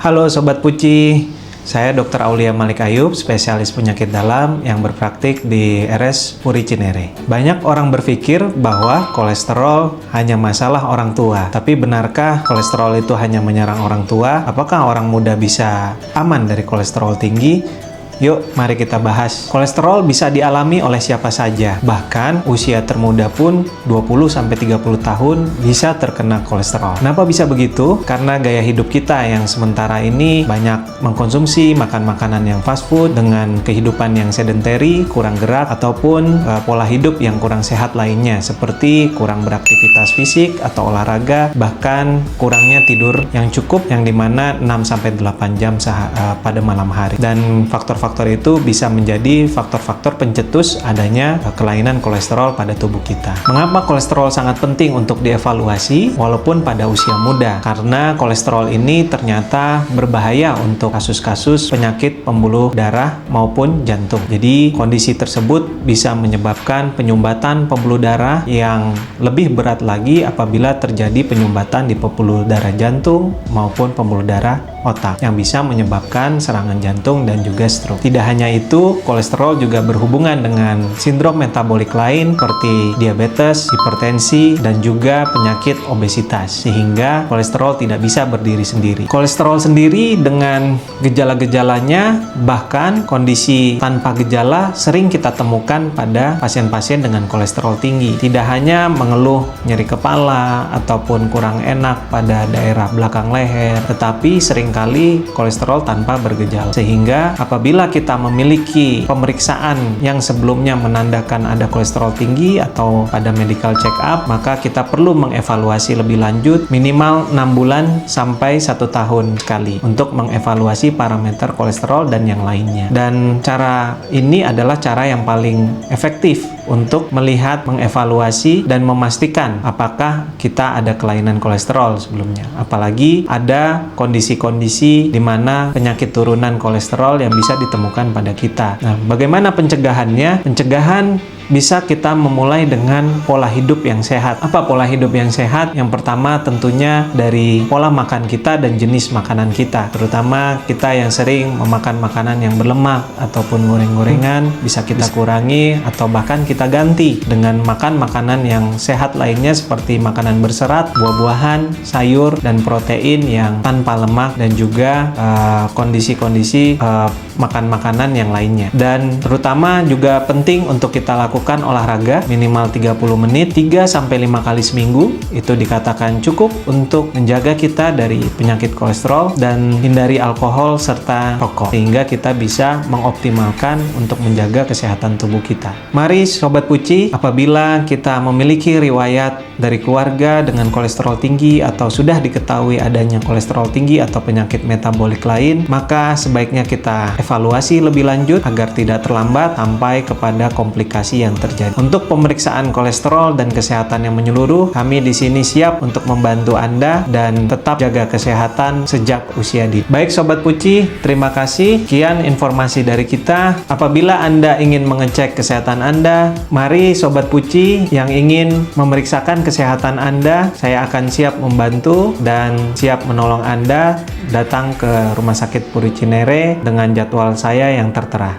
Halo Sobat Puci, saya Dr. Aulia Malik Ayub, spesialis penyakit dalam yang berpraktik di RS Puri Cinere. Banyak orang berpikir bahwa kolesterol hanya masalah orang tua. Tapi benarkah kolesterol itu hanya menyerang orang tua? Apakah orang muda bisa aman dari kolesterol tinggi? Yuk, mari kita bahas. Kolesterol bisa dialami oleh siapa saja. Bahkan usia termuda pun 20-30 tahun bisa terkena kolesterol. Kenapa bisa begitu? Karena gaya hidup kita yang sementara ini banyak mengkonsumsi makan makanan yang fast food dengan kehidupan yang sedentary, kurang gerak, ataupun pola hidup yang kurang sehat lainnya seperti kurang beraktivitas fisik atau olahraga, bahkan kurangnya tidur yang cukup yang dimana 6-8 jam pada malam hari. Dan faktor-faktor itu bisa menjadi faktor-faktor pencetus adanya kelainan kolesterol pada tubuh kita. Mengapa kolesterol sangat penting untuk dievaluasi walaupun pada usia muda? Karena kolesterol ini ternyata berbahaya untuk kasus-kasus penyakit pembuluh darah maupun jantung. Jadi kondisi tersebut bisa menyebabkan penyumbatan pembuluh darah yang lebih berat lagi apabila terjadi penyumbatan di pembuluh darah jantung maupun pembuluh darah otak yang bisa menyebabkan serangan jantung dan juga stroke. Tidak hanya itu, kolesterol juga berhubungan dengan sindrom metabolik lain seperti diabetes, hipertensi, dan juga penyakit obesitas, sehingga kolesterol tidak bisa berdiri sendiri. Kolesterol sendiri dengan gejala-gejalanya, bahkan kondisi tanpa gejala sering kita temukan pada pasien-pasien dengan kolesterol tinggi. Tidak hanya mengeluh nyeri kepala ataupun kurang enak pada daerah belakang leher, tetapi seringkali kolesterol tanpa bergejala. Sehingga apabila kita memiliki pemeriksaan yang sebelumnya menandakan ada kolesterol tinggi atau pada medical check up, maka kita perlu mengevaluasi lebih lanjut minimal 6 bulan sampai 1 tahun sekali untuk mengevaluasi parameter kolesterol dan yang lainnya. Dan cara ini adalah cara yang paling efektif untuk melihat, mengevaluasi, dan memastikan apakah kita ada kelainan kolesterol sebelumnya. Apalagi ada kondisi-kondisi di mana penyakit turunan kolesterol yang bisa ditemukan pada kita. Nah, bagaimana pencegahannya? Pencegahan bisa kita memulai dengan pola hidup yang sehat. Apa pola hidup yang sehat? Yang pertama tentunya dari pola makan kita dan jenis makanan kita. Terutama kita yang sering memakan makanan yang berlemak ataupun goreng-gorengan bisa kita kurangi atau bahkan kita ganti dengan makan makanan yang sehat lainnya seperti makanan berserat, buah-buahan, sayur, dan protein yang tanpa lemak dan juga kondisi-kondisi makan makanan yang lainnya. Dan terutama juga penting untuk kita lakukan olahraga minimal 30 menit 3-5 kali seminggu. Itu dikatakan cukup untuk menjaga kita dari penyakit kolesterol dan hindari alkohol serta rokok, sehingga kita bisa mengoptimalkan untuk menjaga kesehatan tubuh kita. Mari Sobat Puci, apabila kita memiliki riwayat dari keluarga dengan kolesterol tinggi atau sudah diketahui adanya kolesterol tinggi atau penyakit metabolik lain, maka sebaiknya kita evaluasi lebih lanjut agar tidak terlambat sampai kepada komplikasi yang terjadi. Untuk pemeriksaan kolesterol dan kesehatan yang menyeluruh, kami di sini siap untuk membantu Anda dan tetap jaga kesehatan sejak usia dini. Baik Sobat Puci, terima kasih. Sekian informasi dari kita. Apabila Anda ingin mengecek kesehatan Anda, mari Sobat Puci yang ingin memeriksakan kesehatan Anda, saya akan siap membantu dan siap menolong Anda datang ke Rumah Sakit Puri Cinere dengan jadwal saya yang tertera.